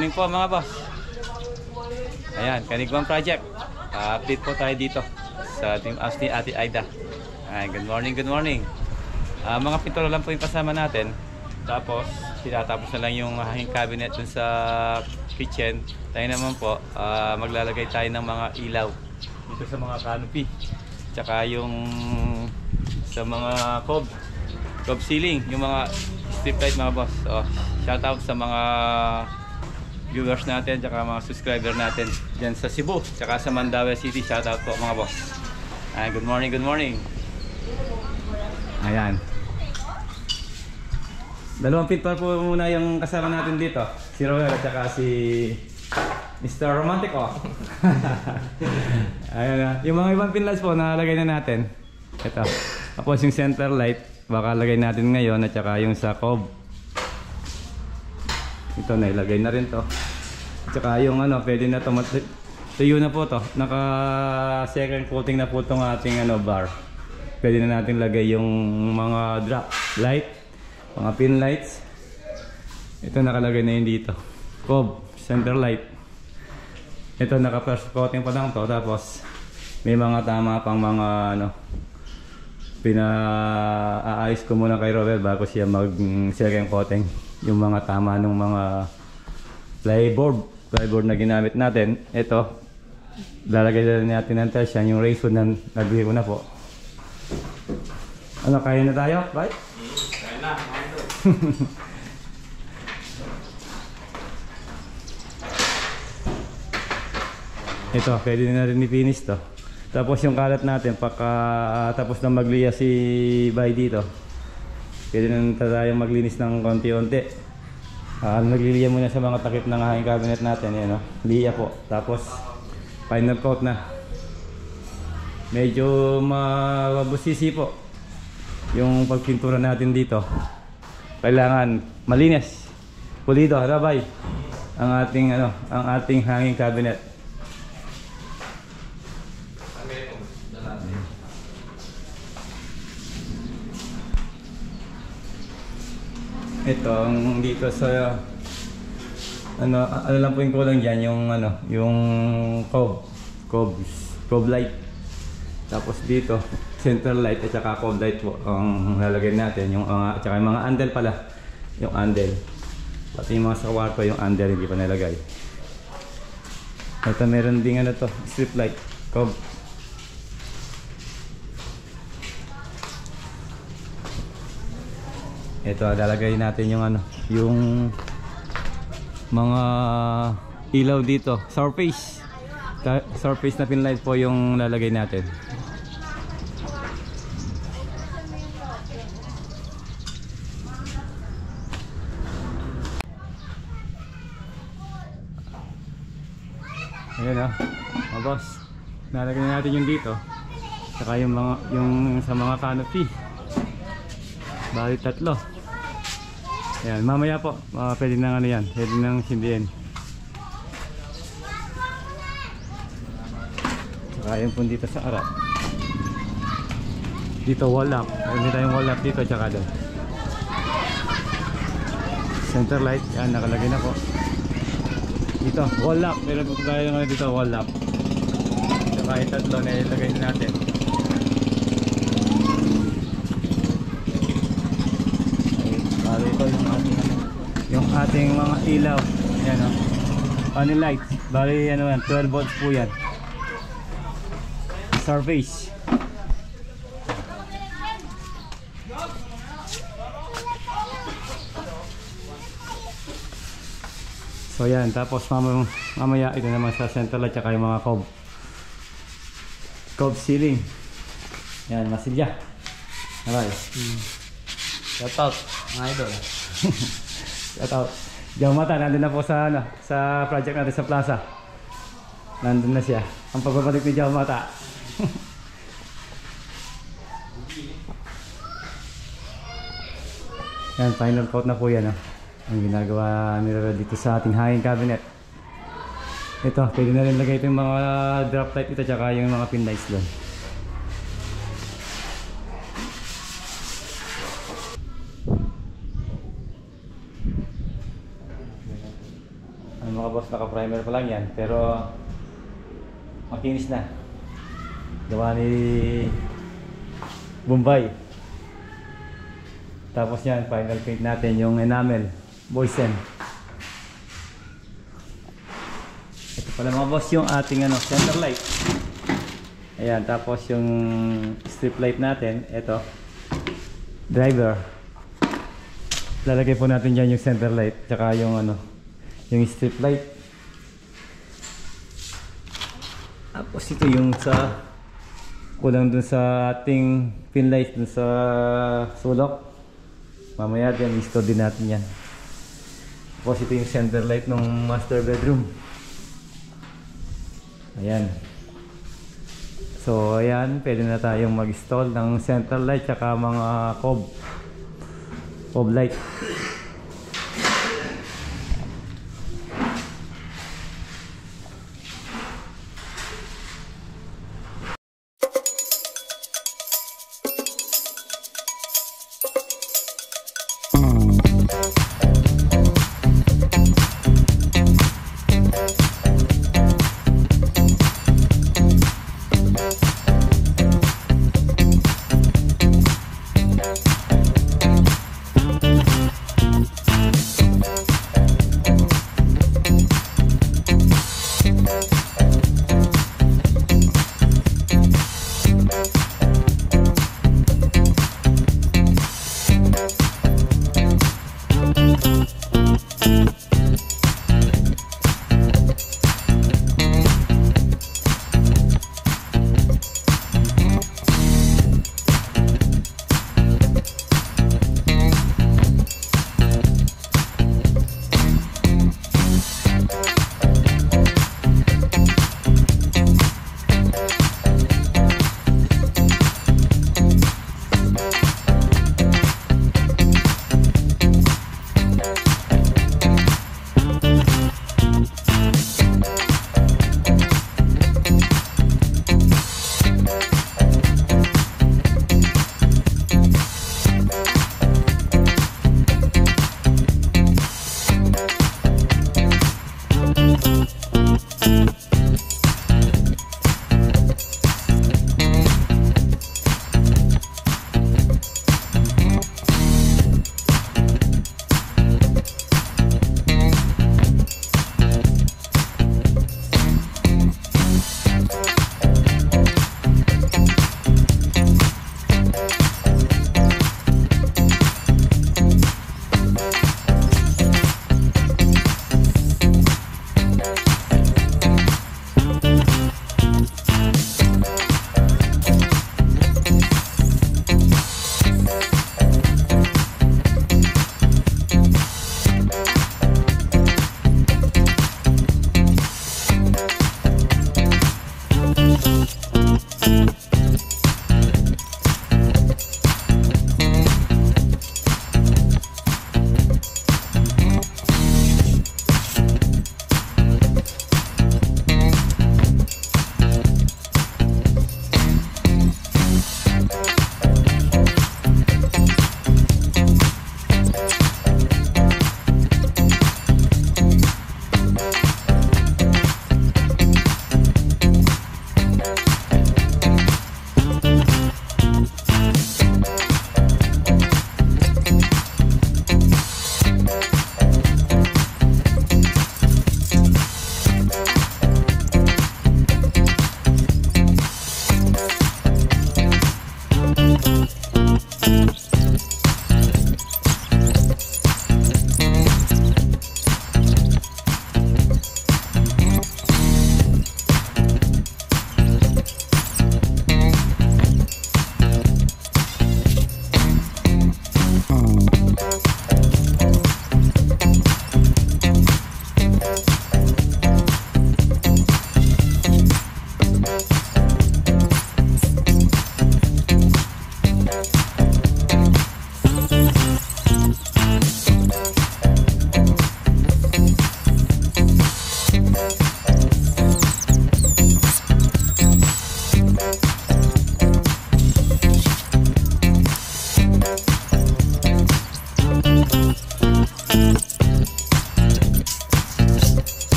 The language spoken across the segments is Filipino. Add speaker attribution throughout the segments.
Speaker 1: morning po mga boss. Ayan, Kanigwang Project. Update po tayo dito sa ating Ate Aida. Good morning, good morning. Mga pintura lang po yung kasama natin. Tapos, sinatapos na lang yung hanging cabinet dun sa kitchen. Tayo naman po, maglalagay tayo ng mga ilaw dito sa mga canopy. Tsaka yung sa mga cob ceiling, yung mga strip light mga boss. So, shout out sa mga viewers natin, tsaka mga subscriber natin dyan sa Cebu, tsaka sa Mandaue City. Shout out po mga boss. Good morning, good morning. Ayan. Dalawang pintor po muna yung kasama natin dito. Si Roel at saka si Mr. Romantic oh. Ayan na. Yung mga ibang pinlights po nakalagay na natin. Ito. Tapos yung center light baka lagay natin ngayon at saka yung sa cob. Ito na ilagay na rin to. At saka yung ano, pwede na to. Tuyo na po to. Naka second coating na po itong ating ano, bar. Pwede na natin lagay yung mga drop light, mga pin lights. Ito nakalagay na yun dito. Cob, center light. Ito naka first coating pa lang to. Tapos may mga tama pang mga ano, pina-aayos ko muna kay Robert bago siya mag second coating. Yung mga tama ng mga plyboard na ginamit natin. Ito lalagay na natin ng tersian. Yung raison na nabili ko na po. Ano, kaya na tayo? Right?
Speaker 2: Kaya na,
Speaker 1: ito, pwede na rin i-finish to. Tapos yung kalat natin, pagka tapos na magliya si Bay dito, pwede na tayo maglinis ng konti-unti. Nagliliya muna sa mga takip ng hanging cabinet natin. Yan, no? Liya po. Tapos final coat na. Medyo mabusisi po yung pagpintura natin dito. Kailangan malinis, pulido, rabay ang ating ano, ang ating hanging cabinet. Ito ang dito sa ano lang po yung kulang diyan, yung ano, yung cob light. Tapos dito center light at saka cob light po ang lalagay natin, yung at saka yung mga handle pala, yung handle, pati yung mga sa kwarto yung handle hindi pa nilagay. Ito meron ding ano to, strip light, cob. Ito lalagay natin yung ano, yung mga ilaw dito, surface na pinlight po yung lalagay natin. Ayan o, mga boss, nalagay natin yung dito, saka yung mga, yung sa mga canopy. Bali tatlo. Ayan, mamaya po pwede nang ano yan, pwede nang sindihin. Saka yun po dito sa harap. Dito wall lamp, meron tayong wall lamp dito tsaka doon. Center light, yan nakalagay na po. Dito wall lamp, meron po tayo ng dito wall lamp. Saka yung tatlo na ilagay natin. Ito yung ating mga ilaw. Ayan o, panel light. Bali ano yan, 12 volts po yan. Surface. So yan, tapos mamaya ito naman sa central light tsaka yung mga cob ceiling. Yan, masilya. Alright.
Speaker 2: shout out mga idol.
Speaker 1: Shout out. Diyan mata, nandun na po sa ano, sa project natin sa plaza. Nandun na siya. Ang pagbabalik ni Diyan mata. Yan, final coat na po yan. Oh. Ang ginagawa nila dito sa ating hanging cabinet. Ito, pwede na rin lagay ito yung mga drop light ito tsaka yung mga pin lights doon. Tapos naka-primer pa lang yan, pero makinis na. Gawa ni Bombay. Tapos yan, final paint natin yung enamel, Boysen. Ito pala mga boss yung ating center light. Ayan, tapos yung strip light natin, ito, driver. Lalagay po natin dyan yung center light, tsaka yung yung strip light. Tapos ito yung sa kulang dun sa ating pin light dun sa sulok. Mamaya din i-store din natin yan. Tapos ito yung center light ng master bedroom. Ayan. So ayan, pwede na tayong mag-install ng center light tsaka mga cob light.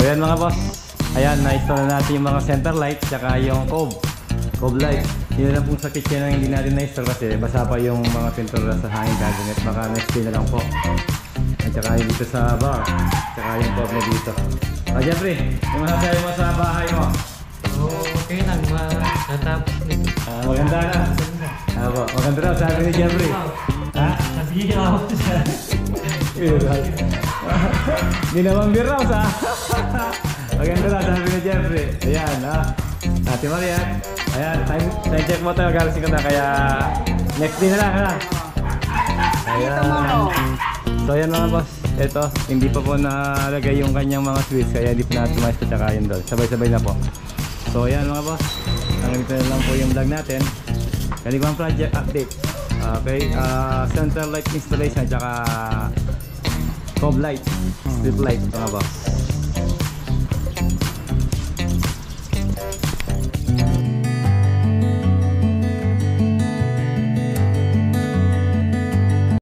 Speaker 1: So yan mga boss. Ayan, na-install na natin yung mga center light tsaka yung cove light. Yun lang po sa kitchen na hindi natin na-install kasi basa pa yung mga pintura sa hanging cabinet. Baka next day na lang po. At tsaka yung dito sa bar. Tsaka yung cove na dito. Jeffrey, yung masasabi mo sa bahay mo?
Speaker 2: Okay lang, matapos nito.
Speaker 1: Maganda na. Apo, maganda na sabi ni Jeffrey. Ha?
Speaker 2: Sabihin ako sa...
Speaker 1: Hindi naman biraw sa. Maganda na sabi ni Jeffrey. Ayan, ha. Ate Maria. Ayan, time check mo tayo. Galasin ko na. Kaya next day na lang, ha. Ayan. So ayan mga boss. Ito, hindi pa po nalagay yung kanyang mga switch. Kaya hindi po natin mais at saka yun doon. Sabay-sabay na po. So ayan mga boss. Hanggang dito na lang po yung vlog natin. Kaligwang project update. Okay, center light installation at saka cove light, strip light mga boss.